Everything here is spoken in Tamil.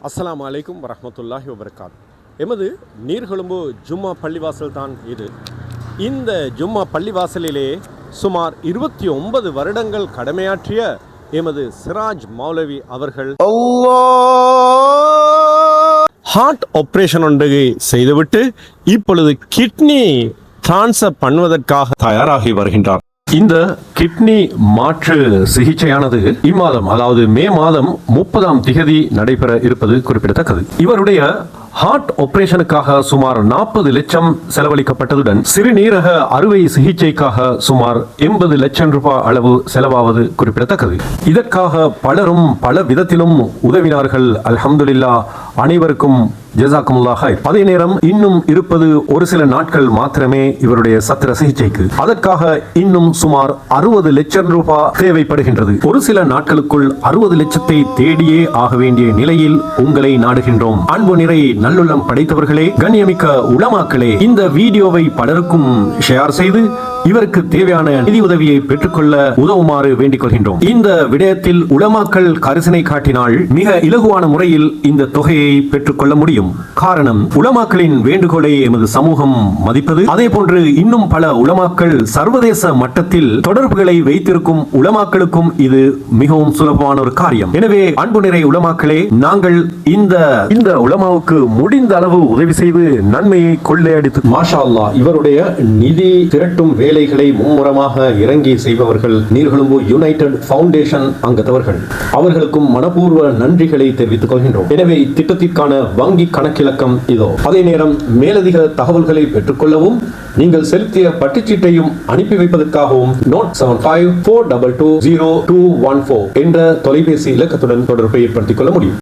அஸ்ஸலாமு அலைக்கும் வரஹ்மத்துல்லாஹி வபரகாத். எமது நீர்கொழும்பு ஜும்மா பள்ளிவாசல் தான் இது. இந்த ஜும்மா பள்ளிவாசலிலே சுமார் 29 வருடங்கள் கடமையாற்றிய எமது சிராஜ் மௌலவி அவர்கள் ஹார்ட் ஆபரேஷன் ஒன்றை செய்துவிட்டு இப்பொழுது கிட்னி டிரான்ஸ்ஃபர் பண்ணுவதற்காக தயாராகி வருகின்றார். இந்த கிட்னி மாற்று சிகிச்சையானது இம்மாதம், அதாவது மே மாதம் 30ஆம் திகதி நடைபெற இருப்பது குறிப்பிடத்தக்கது. இவருடைய ஹார்ட் ஆபரேஷனுக்காக சுமார் 40 லட்சம் செலவழிக்கப்பட்டதுடன் சிறுநீரக அறுவை சிகிச்சைக்காக சுமார் 80 லட்சம் ரூபாய் அளவு செலவாவது குறிப்பிடத்தக்கது. இதற்காக பலரும் பல விதத்திலும் உதவினார்கள். அல்ஹம்துலில்லாஹ், அனைவருக்கும் ஜஸாக்குமுல்லாஹ் ஹைர். அதே நேரம் இன்னும் இருப்பது ஒரு சில நாட்கள் மாத்திரமே இவருடைய சத்திர சிகிச்சைக்கு. அதற்காக இன்னும் சுமார் 60 லட்சம் ரூபாய் தேவைப்படுகின்றது. ஒரு சில நாட்களுக்குள் 60 லட்சத்தை தேடியே ஆக வேண்டிய நிலையில் உங்களை நாடுகின்றோம். அன்பு நிறை நல்லுள்ளம் படைத்தவர்களே, கண்ணியமிக்க உலமாக்களே, இந்த வீடியோவை பலருக்கும் ஷேர் செய்து இவருக்கு தேவையான நிதி உதவியை பெற்றுக்கொள்ள உதவுமாறு வேண்டிக் கொள்கின்றோம். இந்த விடயத்தில் உலமாக்கள் கரிசனை காட்டினால் மிக இலகுவான முறையில் இந்த தொகையை பெற்றுக்கொள்ள முடியும். காரணம், உலமாக்களின் வேண்டுகோளை எமது சமூகம் மதிப்பது. அதே போன்று இன்னும் பல உலமாக்கள் சர்வதேச மட்டத்தில் தொடர்புகளை வைத்திருக்கும் உலமாக்களுக்கும் இது மிகவும் சுலபமான ஒரு காரியம். எனவே அன்பு நிறை உலமாக்களே, நாங்கள் இந்த உலமாவுக்கு முடிந்த அளவு உதவி செய்து நன்மையை கொள்ளையடித்து, மாஷா அல்லாஹ், இவருடைய நிதி திரட்டும் வேலைகளை மும்முரமாக இறங்கி செய்பவர்கள் நீர்கொழும்பு யுனைடெட் ஃபவுண்டேஷன் அங்கத்தவர்கள். அவர்களுக்கும் மனப்பூர்வ நன்றிகளை தெரிவித்துக் கொள்கின்றோம். எனவே இத்திட்டத்திற்கான வங்கி கணக்கிலக்கம் இதோ. அதே நேரம் மேலதிக தகவல்களை பெற்றுக்கொள்ளவும் நீங்கள் செலுத்திய பட்டுச்சீட்டையும் அனுப்பி வைப்பதற்காகவும் நோட் 7542202214 என்ற தொலைபேசி இலக்கத்துடன் தொடர்பை ஏற்படுத்திக் கொள்ள முடியும்.